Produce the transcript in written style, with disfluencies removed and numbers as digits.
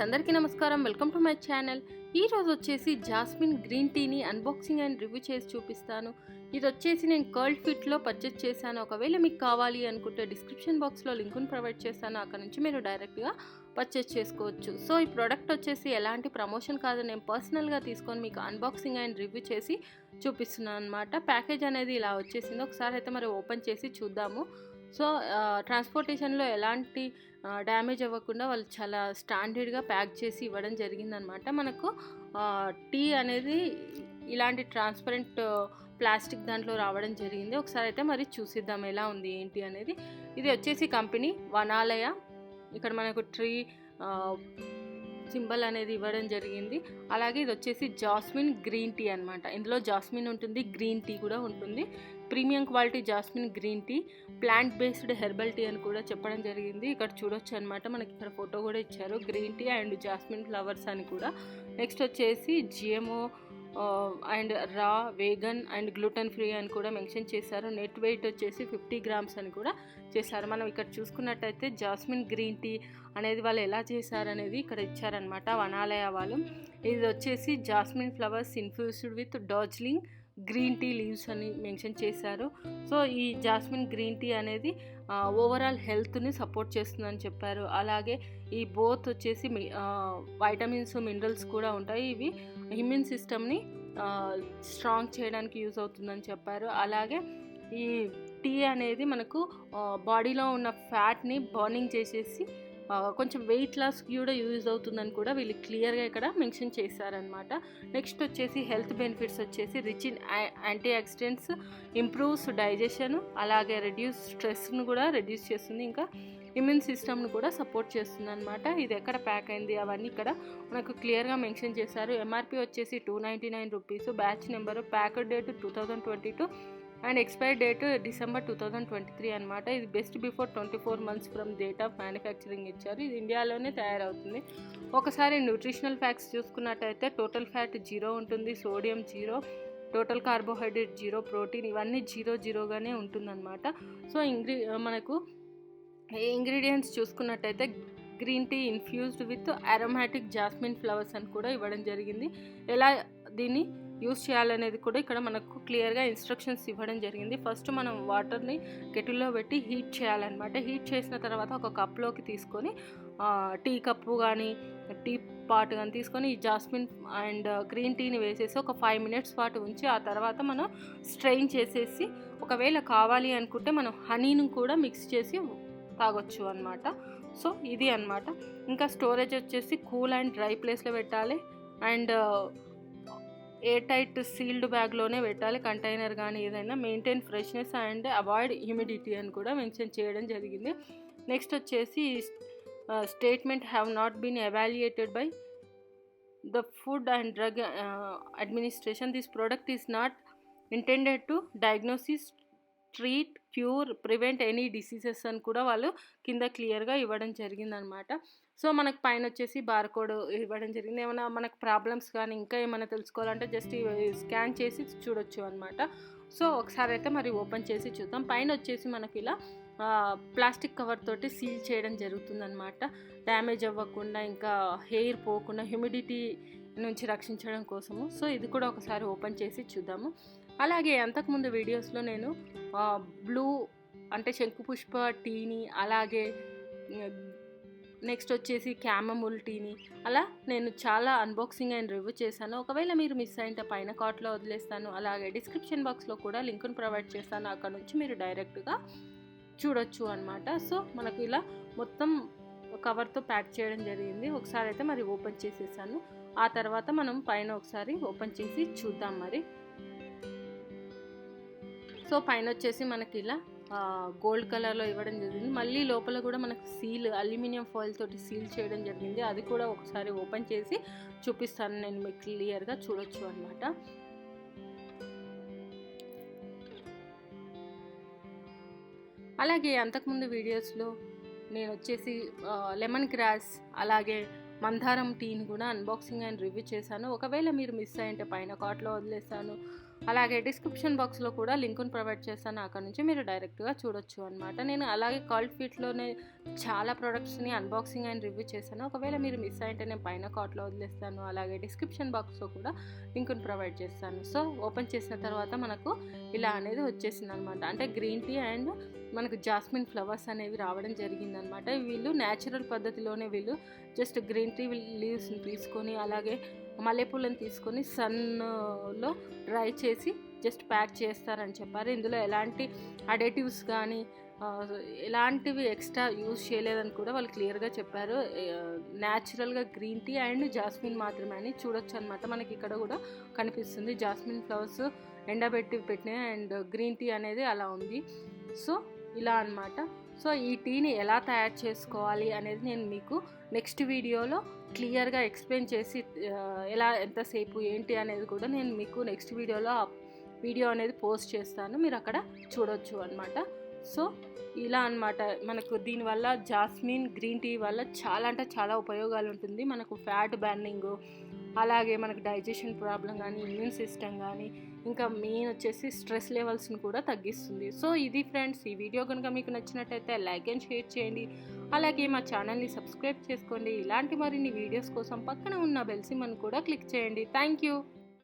Friends అందరికీ నమస్కారం. Welcome to my channel. ఈ రోజు వచ్చేసి జాస్మిన్ గ్రీన్ టీని అన్బాక్సింగ్ అండ్ రివ్యూ చేసి చూపిస్తాను. ఇది వచ్చేసి నేను కర్ల్ ఫిట్లో పర్చేస్ చేశాను. ఒకవేళ మీకు కావాలి అనుకుంటే డిస్క్రిప్షన్ బాక్స్లో లింకును ప్రొవైడ్ చేస్తాను. అక్కడ నుంచి మీరు డైరెక్ట్గా పర్చేస్ చేసుకోవచ్చు. సో ఈ ప్రోడక్ట్ వచ్చేసి ఎలాంటి ప్రమోషన్ కాదు, నేను పర్సనల్గా తీసుకొని మీకు అన్బాక్సింగ్ అండ్ రివ్యూ చేసి చూపిస్తున్నాను అనమాట. ప్యాకేజ్ అనేది ఇలా వచ్చేసింది. ఒకసారి అయితే మరి ఓపెన్ చేసి చూద్దాము. సో ట్రాన్స్పోర్టేషన్లో ఎలాంటి డ్యామేజ్ అవ్వకుండా వాళ్ళు చాలా స్టాండర్డ్గా ప్యాక్ చేసి ఇవ్వడం జరిగిందనమాట. మనకు టీ అనేది ఇలాంటి ట్రాన్స్పరెంట్ ప్లాస్టిక్ దాంట్లో రావడం జరిగింది. ఒకసారి అయితే మరి చూసిద్దాం ఎలా ఉంది ఏంటి అనేది. ఇది వచ్చేసి కంపెనీ వనాలయ. ఇక్కడ మనకు ట్రీ సింబల్ అనేది ఇవ్వడం జరిగింది. అలాగే ఇది వచ్చేసి జాస్మిన్ గ్రీన్ టీ అనమాట. ఇందులో జాస్మిన్ ఉంటుంది, గ్రీన్ టీ కూడా ఉంటుంది. Premium quality jasmine green tea, plant based herbal tea అని కూడా చెప్పడం జరిగింది. ఇక్కడ చూడొచ్చు అనమాట. మనకి ఇక్కడ ఫోటో కూడా ఇచ్చారు, green tea and jasmine flowers అని కూడా. నెక్స్ట్ వచ్చేసి GMO and raw, vegan and gluten free అని కూడా మెన్షన్ చేశారు. నెట్ వెయిట్ వచ్చేసి 50 grams అని కూడా చేశారు. మనం ఇక్కడ చూసుకున్నట్టయితే జాస్మిన్ గ్రీన్ టీ అనేది వాళ్ళు ఎలా చేశారనేది ఇక్కడ ఇచ్చారనమాట వనాలయ వాళ్ళు. ఇది వచ్చేసి jasmine flowers infused with Darjeeling green tea leaves అని మెన్షన్ చేశారు. సో ఈ జాస్మిన్ గ్రీన్ టీ అనేది ఓవరాల్ హెల్త్ని సపోర్ట్ చేస్తుందని చెప్పారు. అలాగే ఈ బోత్ వచ్చేసి వైటమిన్స్, మినరల్స్ కూడా ఉంటాయి. ఇవి ఇమ్యూన్ సిస్టమ్ని స్ట్రాంగ్ చేయడానికి యూజ్ అవుతుందని చెప్పారు. అలాగే ఈ టీ అనేది మనకు బాడీలో ఉన్న ఫ్యాట్ని బర్నింగ్ చేసేసి కొంచెం వెయిట్ లాస్కి కూడా యూజ్ అవుతుందని కూడా వీళ్ళు క్లియర్గా ఇక్కడ మెన్షన్ చేశారనమాట. నెక్స్ట్ వచ్చేసి హెల్త్ బెనిఫిట్స్ వచ్చేసి rich in antioxidants, improves digestion, అలాగే రెడ్యూస్ స్ట్రెస్ను కూడా రెడ్యూస్ చేస్తుంది, ఇంకా ఇమ్యూన్ సిస్టమ్ను కూడా సపోర్ట్ చేస్తుంది అనమాట. ఇది ఎక్కడ ప్యాక్ అయింది అవన్నీ ఇక్కడ మనకు క్లియర్గా మెన్షన్ చేశారు. ఎంఆర్పి వచ్చేసి 299 rupees. Batch number, packed date 2022 and expiry date December 2023 అనమాట. ఇది best before 24 months from date of manufacturing ఇచ్చారు. ఇది ఇండియాలోనే తయారవుతుంది. ఒకసారి న్యూట్రిషనల్ ఫ్యాక్ట్స్ చూసుకున్నట్టయితే టోటల్ ఫ్యాట్ 0 ఉంటుంది, సోడియం 0, టోటల్ కార్బోహైడ్రేట్ 0, ప్రోటీన్ ఇవన్నీ 0 ఉంటుందన్నమాట. సో మనకు ఇంగ్రీడియంట్స్ చూసుకున్నట్టయితే green tea infused with aromatic jasmine flowers అని కూడా ఇవ్వడం జరిగింది. ఎలా దీన్ని యూస్ చేయాలనేది కూడా ఇక్కడ మనకు క్లియర్గా ఇన్స్ట్రక్షన్స్ ఇవ్వడం జరిగింది. ఫస్ట్ మనం వాటర్ని కెటిల్లో పెట్టి హీట్ చేయాలన్నమాట. హీట్ చేసిన తర్వాత ఒక కప్లోకి తీసుకొని టీ కప్పు కానీ టీ పాట్ కానీ తీసుకొని ఈ జాస్మిన్ అండ్ గ్రీన్ టీని వేసేసి ఒక 5 minutes పాటు ఉంచి ఆ తర్వాత మనం స్ట్రెయిన్ చేసేసి ఒకవేళ కావాలి అనుకుంటే మనం హనీని కూడా మిక్స్ చేసి తాగొచ్చు అనమాట. సో ఇది అనమాట. ఇంకా స్టోరేజ్ వచ్చేసి కూల్ అండ్ డ్రై ప్లేస్లో పెట్టాలి అండ్ ఎయిర్ టైట్ సీల్డ్ బ్యాగ్లోనే పెట్టాలి, కంటైనర్ కానీ ఏదైనా. Maintain freshness and avoid humidity అని కూడా మెన్షన్ చేయడం జరిగింది. నెక్స్ట్ వచ్చేసి statement have not been evaluated by the food and drug administration. This product is not intended to diagnosis, treat, cure, prevent any diseases అని కూడా వాళ్ళు కింద క్లియర్గా ఇవ్వడం జరిగిందనమాట. సో మనకు పైన వచ్చేసి బార్కోడ్ ఇవ్వడం జరిగింది. ఏమైనా మనకు ప్రాబ్లమ్స్ కానీ ఇంకా ఏమైనా తెలుసుకోవాలంటే జస్ట్ స్కాన్ చేసి చూడొచ్చు అనమాట. సో ఒకసారి అయితే మరి ఓపెన్ చేసి చూద్దాం. పైన వచ్చేసి మనకి ఇలా ప్లాస్టిక్ కవర్ తోటి సీల్ చేయడం జరుగుతుందనమాట, డ్యామేజ్ అవ్వకుండా ఇంకా హెయిర్ పోకుండా హ్యూమిడిటీ నుంచి రక్షించడం కోసము. సో ఇది కూడా ఒకసారి ఓపెన్ చేసి చూద్దాము. అలాగే అంతకుముందు వీడియోస్లో నేను బ్లూ అంటే శంకుపుష్ప టీని, అలాగే నెక్స్ట్ వచ్చేసి క్యామమూల్ టీని, అలా నేను చాలా అన్బాక్సింగ్ అండ్ రివ్యూ చేశాను. ఒకవేళ మీరు మిస్ అయింటే పైన కార్ట్లో వదిలేస్తాను, అలాగే డిస్క్రిప్షన్ బాక్స్లో కూడా లింకును ప్రొవైడ్ చేస్తాను. అక్కడ నుంచి మీరు డైరెక్ట్గా చూడొచ్చు అనమాట. సో మనకు ఇలా మొత్తం కవర్తో ప్యాక్ చేయడం జరిగింది. ఒకసారి అయితే మరి ఓపెన్ చేసేసాను. ఆ తర్వాత మనం పైన ఒకసారి ఓపెన్ చేసి చూద్దాం మరి. సో పైన వచ్చేసి మనకి ఇలా గోల్డ్ కలర్లో ఇవ్వడం జరిగింది. మళ్ళీ లోపల కూడా మనకు సీల్ అల్యూమినియం ఫాయిల్ తోటి సీల్ చేయడం జరిగింది. అది కూడా ఒకసారి ఓపెన్ చేసి చూపిస్తాను, నేను మీకు క్లియర్గా చూడొచ్చు అనమాట. అలాగే అంతకుముందు వీడియోస్లో నేను వచ్చేసి లెమన్ గ్రాస్ అలాగే మందారం టీని కూడా అన్బాక్సింగ్ అండ్ రివ్యూ చేశాను. ఒకవేళ మీరు మిస్ అయ్యింటే పైన కార్ట్లో వదిలేస్తాను. అలాగే డిస్క్రిప్షన్ బాక్స్లో కూడా లింకును ప్రొవైడ్ చేస్తాను, అక్కడ నుంచి మీరు డైరెక్ట్గా చూడొచ్చు అనమాట. నేను అలాగే కాల్డ్ ఫీట్లోనే చాలా ప్రోడక్ట్స్ని అన్బాక్సింగ్ అండ్ రివ్యూ చేశాను. ఒకవేళ మీరు మిస్ అయింటే నేను పైన కార్ట్లో వదిలేస్తాను, అలాగే డిస్క్రిప్షన్ బాక్స్లో కూడా లింకును ప్రొవైడ్ చేస్తాను. సో ఓపెన్ చేసిన తర్వాత మనకు ఇలా అనేది వచ్చేసింది అనమాట. అంటే గ్రీన్ టీ అండ్ మనకు జాస్మిన్ ఫ్లవర్స్ అనేవి రావడం జరిగిందనమాట. వీళ్ళు న్యాచురల్ పద్ధతిలోనే వీళ్ళు జస్ట్ గ్రీన్ టీ లీవ్స్ని తీసుకొని అలాగే మల్లెపూలను తీసుకొని సన్లో డ్రై చేసి జస్ట్ ప్యాక్ చేస్తారని చెప్పారు. ఇందులో ఎలాంటి అడేటివ్స్ కానీ ఎలాంటివి ఎక్స్ట్రా యూజ్ చేయలేదని కూడా వాళ్ళు క్లియర్గా చెప్పారు. న్యాచురల్గా గ్రీన్ టీ అండ్ జాస్మిన్ మాత్రమే అని చూడొచ్చు అనమాట. మనకి ఇక్కడ కూడా కనిపిస్తుంది జాస్మిన్ ఫ్లవర్స్ ఎండబెట్టి పెట్టినాయి అండ్ గ్రీన్ టీ అనేది అలా ఉంది. సో ఇలా అనమాట. సో ఈ టీని ఎలా తయారు చేసుకోవాలి అనేది నేను మీకు నెక్స్ట్ వీడియోలో క్లియర్గా ఎక్స్ప్లెయిన్ చేసి ఎలా ఎంతసేపు ఏంటి అనేది కూడా నేను మీకు నెక్స్ట్ వీడియోలో వీడియో అనేది పోస్ట్ చేస్తాను, మీరు అక్కడ చూడొచ్చు అనమాట. సో ఇలా అనమాట. మనకు దీనివల్ల జాస్మిన్ గ్రీన్ టీ వల్ల చాలా అంటే చాలా ఉపయోగాలు ఉంటుంది. మనకు ఫ్యాట్ బర్నింగ్, అలాగే మనకు డైజెషన్ ప్రాబ్లం కానీ, ఇమ్యూన్ సిస్టమ్ కానీ, ఇంకా మెయిన్ వచ్చేసి స్ట్రెస్ లెవెల్స్ని కూడా తగ్గిస్తుంది. సో ఇది ఫ్రెండ్స్, ఈ వీడియో కనుక మీకు నచ్చినట్టయితే లైక్ అండ్ షేర్ చేయండి, అలాగే మా ఛానల్ని సబ్స్క్రైబ్ చేసుకోండి. ఇలాంటి మరిన్ని వీడియోస్ కోసం పక్కన ఉన్న బెల్ సింబల్ని కూడా క్లిక్ చేయండి. Thank you.